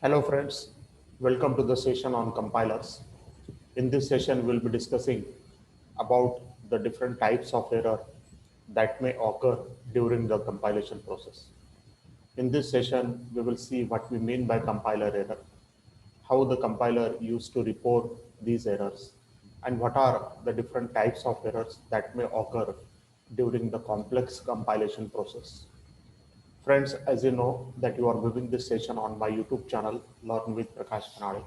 Hello friends, welcome to the session on compilers. In this session, we'll be discussing about the different types of error that may occur during the compilation process. In this session, we will see what we mean by compiler error, how the compiler used to report these errors, and what are the different types of errors that may occur during the complex compilation process. Friends, as you know that you are viewing this session on my YouTube channel, Learn with Prakash Kanade,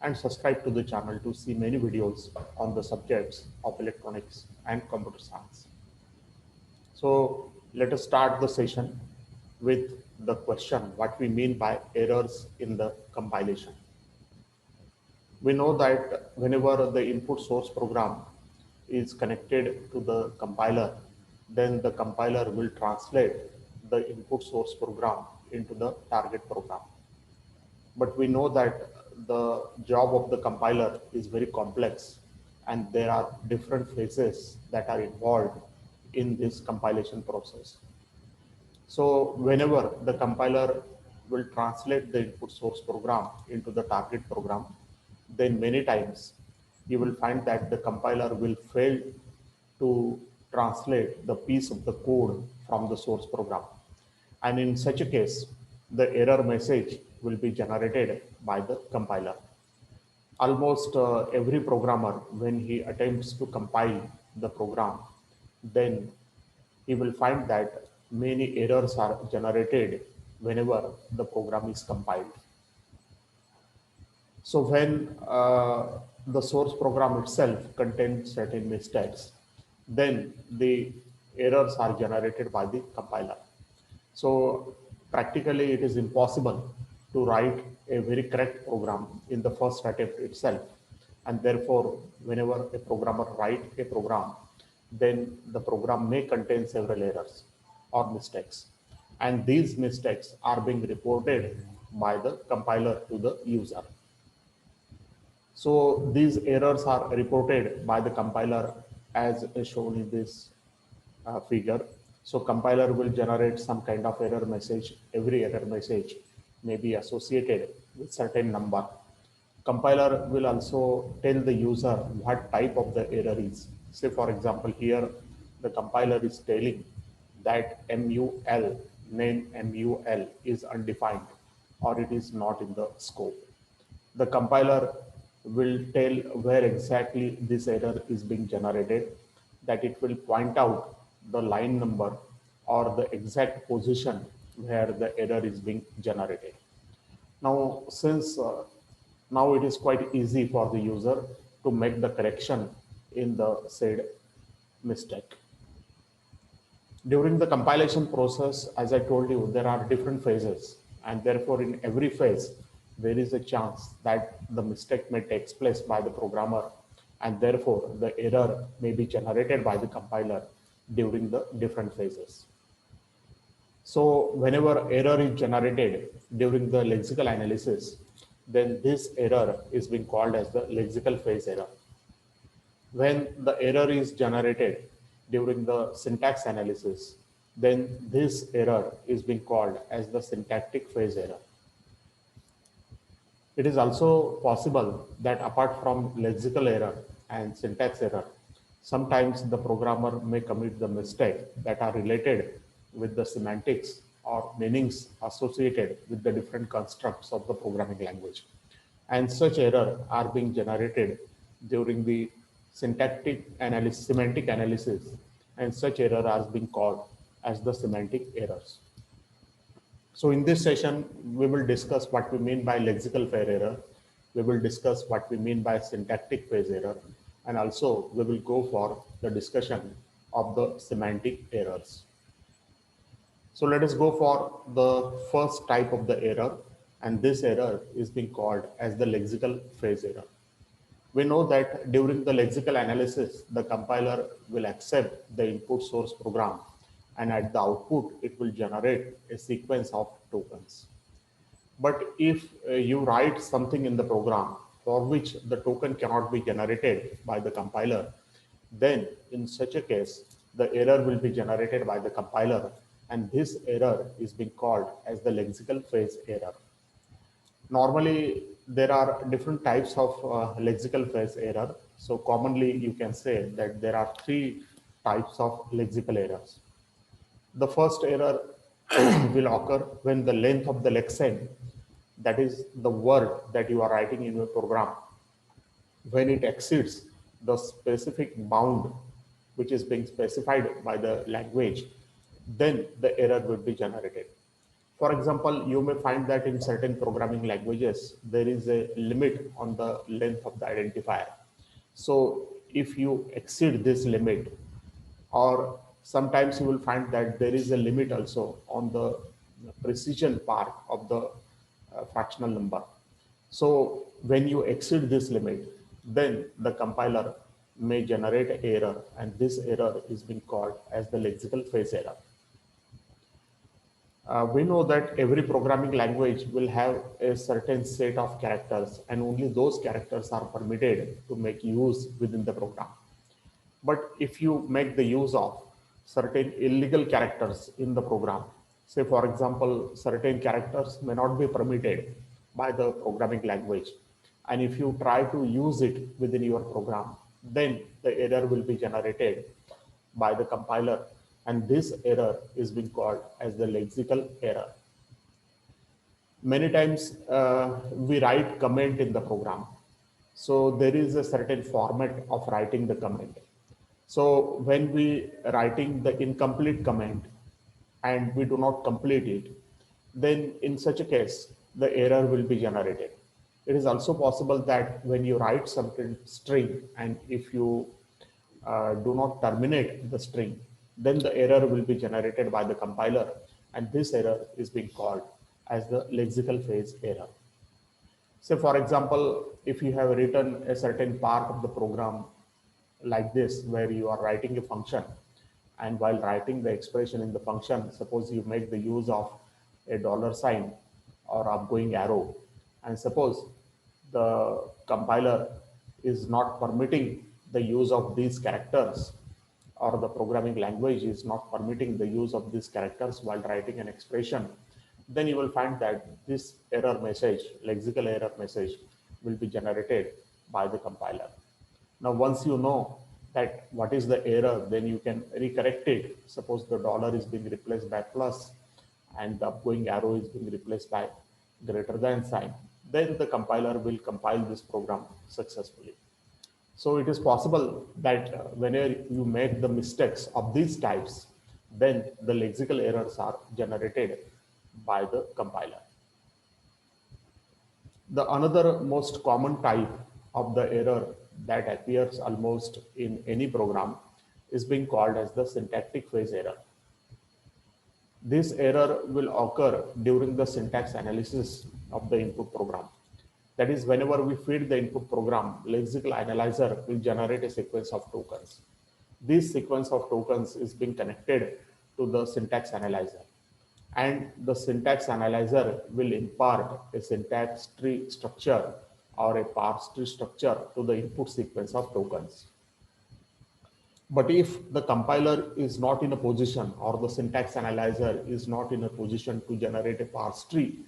and subscribe to the channel to see many videos on the subjects of electronics and computer science. So let us start the session with the question, what we mean by errors in the compilation. We know that whenever the input source program is connected to the compiler, then the compiler will translate the input source program into the target program. But we know that the job of the compiler is very complex and there are different phases that are involved in this compilation process. So whenever the compiler will translate the input source program into the target program, then many times you will find that the compiler will fail to translate the piece of the code from the source program. And in such a case, the error message will be generated by the compiler. Almost every programmer, when he attempts to compile the program, then he will find that many errors are generated whenever the program is compiled. So when the source program itself contains certain mistakes, then the errors are generated by the compiler. So practically it is impossible to write a very correct program in the first attempt itself. And therefore, whenever a programmer writes a program, then the program may contain several errors or mistakes. And these mistakes are being reported by the compiler to the user. So these errors are reported by the compiler as shown in this figure. So compiler will generate some kind of error message. Every error message may be associated with certain number. Compiler will also tell the user what type of the error is. Say for example, here the compiler is telling that MUL, name MUL is undefined or it is not in the scope. The compiler will tell where exactly this error is being generated, that it will point out the line number or the exact position where the error is being generated. Now, since now it is quite easy for the user to make the correction in the said mistake. During the compilation process, as I told you, there are different phases, and therefore in every phase, there is a chance that the mistake may take place by the programmer, and therefore the error may be generated by the compiler during the different phases. So whenever error is generated during the lexical analysis, then this error is being called as the lexical phase error. When the error is generated during the syntax analysis, then this error is being called as the syntactic phase error. It is also possible that apart from lexical error and syntax error, sometimes the programmer may commit the mistake that are related with the semantics or meanings associated with the different constructs of the programming language. And such error are being generated during the syntactic analysis, semantic analysis, and such error are being called as the semantic errors. So in this session, we will discuss what we mean by lexical phase error. We will discuss what we mean by syntactic phase error. And also we will go for the discussion of the semantic errors. So let us go for the first type of the error. And this error is being called as the lexical phase error. We know that during the lexical analysis, the compiler will accept the input source program, and at the output, it will generate a sequence of tokens. But if you write something in the program for which the token cannot be generated by the compiler, then in such a case, the error will be generated by the compiler, and this error is being called as the lexical phase error. Normally, there are different types of lexical phase error. So commonly, you can say that there are three types of lexical errors. The first error will occur when the length of the lexeme, that is the word that you are writing in your program, when it exceeds the specific bound which is being specified by the language, then the error will be generated. For example, you may find that in certain programming languages, there is a limit on the length of the identifier. So if you exceed this limit, or sometimes you will find that there is a limit also on the precision part of the fractional number. So when you exceed this limit, then the compiler may generate error, and this error is being called as the lexical phase error. We know that every programming language will have a certain set of characters, and only those characters are permitted to make use within the program. But if you make the use of certain illegal characters in the program, say for example, certain characters may not be permitted by the programming language. And if you try to use it within your program, then the error will be generated by the compiler. And this error is being called as the lexical error. Many times we write comment in the program. So there is a certain format of writing the comment. So when we writing the incomplete comment and we do not complete it, then in such a case, the error will be generated. It is also possible that when you write something string and if you do not terminate the string, then the error will be generated by the compiler, and this error is being called as the lexical phase error. So for example, if you have written a certain part of the program like this, where you are writing a function, and while writing the expression in the function, suppose you make the use of a dollar sign or upgoing arrow, and suppose the compiler is not permitting the use of these characters, or the programming language is not permitting the use of these characters while writing an expression, then you will find that this error message, lexical error message, will be generated by the compiler. Now, once you know that what is the error, then you can recorrect it. Suppose the dollar is being replaced by plus and the upgoing arrow is being replaced by greater than sign, then the compiler will compile this program successfully. So it is possible that whenever you make the mistakes of these types, then the lexical errors are generated by the compiler. The another most common type of the error that appears almost in any program is being called as the syntactic phase error. This error will occur during the syntax analysis of the input program. That is, whenever we feed the input program, lexical analyzer will generate a sequence of tokens. This sequence of tokens is being connected to the syntax analyzer, and the syntax analyzer will impart a syntax tree structure or a parse tree structure to the input sequence of tokens. But if the compiler is not in a position, or the syntax analyzer is not in a position to generate a parse tree,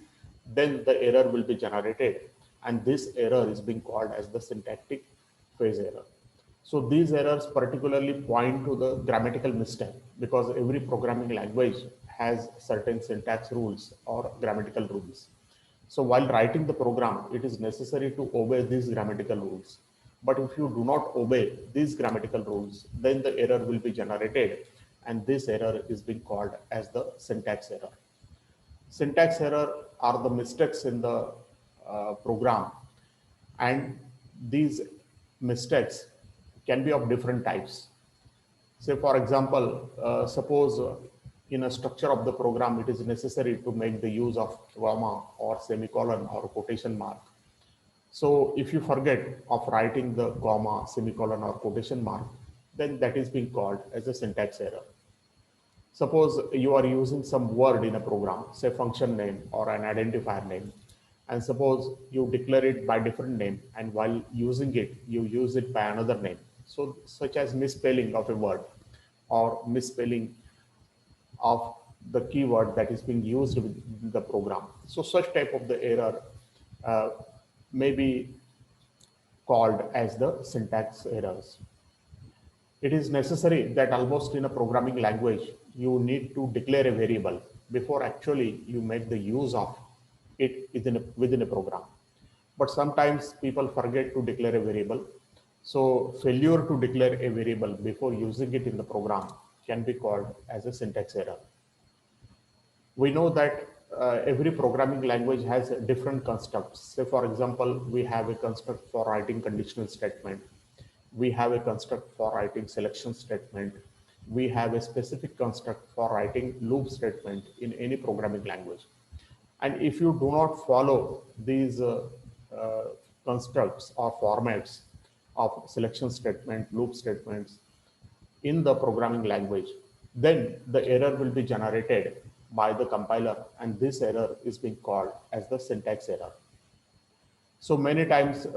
then the error will be generated, and this error is being called as the syntactic phase error. So these errors particularly point to the grammatical mistake, because every programming language has certain syntax rules or grammatical rules. So while writing the program, it is necessary to obey these grammatical rules. But if you do not obey these grammatical rules, then the error will be generated, and this error is being called as the syntax error. Syntax error are the mistakes in the program, and these mistakes can be of different types. Say, for example, suppose in a structure of the program, it is necessary to make the use of comma or semicolon or quotation mark. So if you forget of writing the comma, semicolon or quotation mark, then that is being called as a syntax error. Suppose you are using some word in a program, say function name or an identifier name, and suppose you declare it by different name, and while using it, you use it by another name. So such as misspelling of a word or misspelling of the keyword that is being used within the program. So such type of the error uh, may be called as the syntax errors. It is necessary that almost in a programming language, you need to declare a variable before actually you make the use of it within a program. But sometimes people forget to declare a variable. So failure to declare a variable before using it in the program can be called as a syntax error. We know that every programming language has different constructs. Say, for example, we have a construct for writing conditional statement. We have a construct for writing selection statement. We have a specific construct for writing loop statement in any programming language. And if you do not follow these uh, constructs or formats of selection statement, loop statements, in the programming language, then the error will be generated by the compiler, and this error is being called as the syntax error. So many times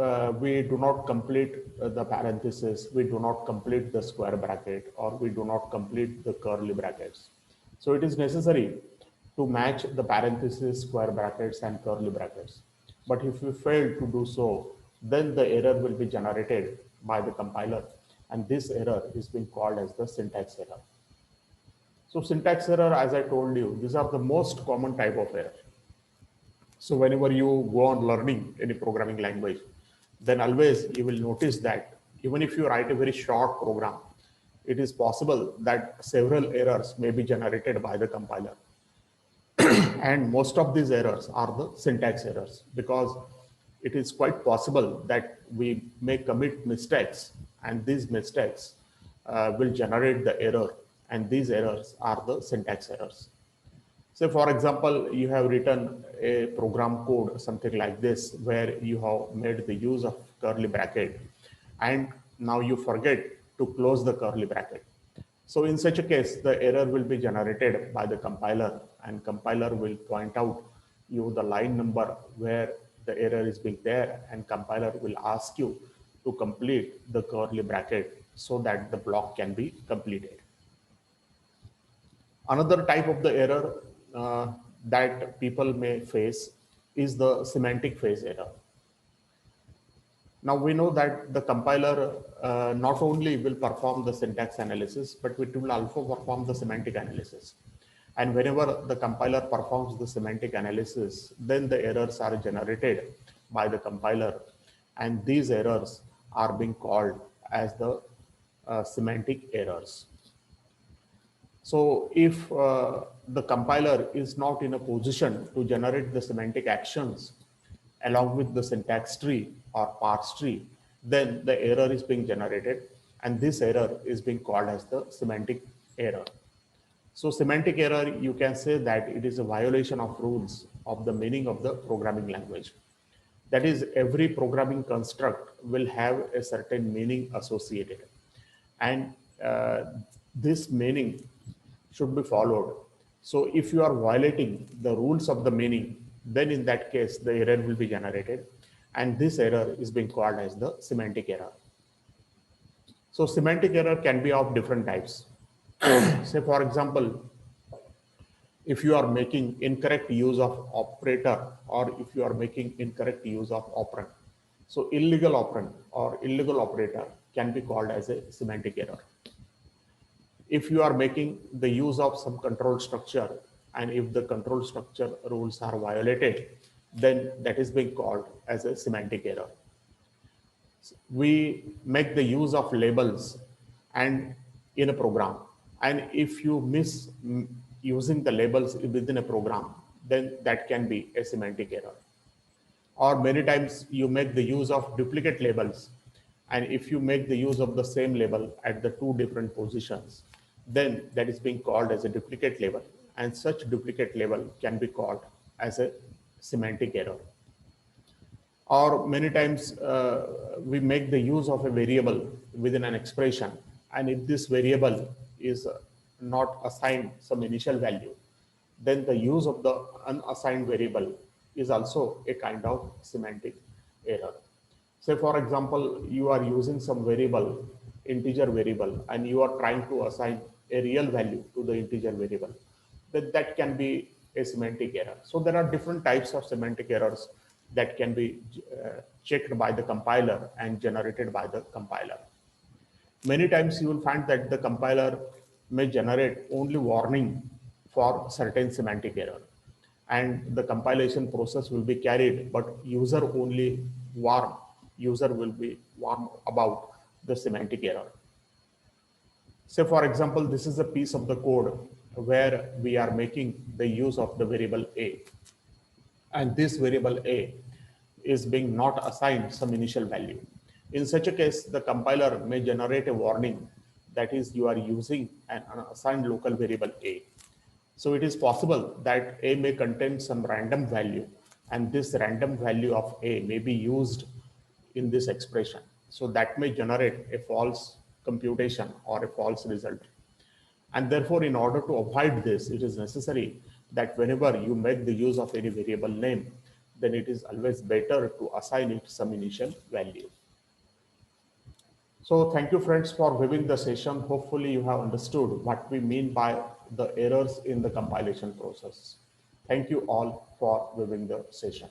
we do not complete the parenthesis, we do not complete the square bracket, or we do not complete the curly brackets. So it is necessary to match the parenthesis, square brackets, and curly brackets. But if you fail to do so, then the error will be generated by the compiler, and this error is being called as the syntax error. So syntax error, as I told you, these are the most common type of error. So whenever you go on learning any programming language, then always you will notice that even if you write a very short program, it is possible that several errors may be generated by the compiler. And most of these errors are the syntax errors, because it is quite possible that we may commit mistakes, and these mistakes will generate the error, and these errors are the syntax errors. So for example, you have written a program code, something like this, where you have made the use of curly bracket, and now you forget to close the curly bracket. So in such a case, the error will be generated by the compiler, and compiler will point out you the line number where the error is being there, and compiler will ask you to complete the curly bracket so that the block can be completed. Another type of the error that people may face is the semantic phase error. Now we know that the compiler not only will perform the syntax analysis, but it will also perform the semantic analysis. And whenever the compiler performs the semantic analysis, then the errors are generated by the compiler, and these errors are being called as the semantic errors. So if the compiler is not in a position to generate the semantic actions along with the syntax tree or parse tree, then the error is being generated, and this error is being called as the semantic error. So semantic error, you can say that it is a violation of rules of the meaning of the programming language. That is, every programming construct will have a certain meaning associated, and this meaning should be followed. So if you are violating the rules of the meaning, then in that case, the error will be generated, and this error is being called as the semantic error. So semantic error can be of different types. Say for example, if you are making incorrect use of operator, or if you are making incorrect use of operand. So illegal operand or illegal operator can be called as a semantic error. If you are making the use of some control structure, and if the control structure rules are violated, then that is being called as a semantic error. We make the use of labels and in a program, and if you miss using the labels within a program, then that can be a semantic error. Or many times you make the use of duplicate labels, and if you make the use of the same label at the two different positions, then that is being called as a duplicate label, and such duplicate label can be called as a semantic error. Or many times we make the use of a variable within an expression, and if this variable is not assigned some initial value, then the use of the unassigned variable is also a kind of semantic error. Say for example, you are using some variable, integer variable, and you are trying to assign a real value to the integer variable, that can be a semantic error. So there are different types of semantic errors that can be checked by the compiler and generated by the compiler. Many times you will find that the compiler may generate only warning for certain semantic error, and the compilation process will be carried, but user will be warned about the semantic error. Say for example, this is a piece of the code where we are making the use of the variable a, and this variable a is being not assigned some initial value. In such a case, the compiler may generate a warning, that is, you are using an unassigned local variable a. So it is possible that a may contain some random value, and this random value of a may be used in this expression. So that may generate a false computation or a false result. And therefore, in order to avoid this, it is necessary that whenever you make the use of any variable name, then it is always better to assign it some initial value. So thank you friends for viewing the session. Hopefully you have understood what we mean by the errors in the compilation process. Thank you all for viewing the session.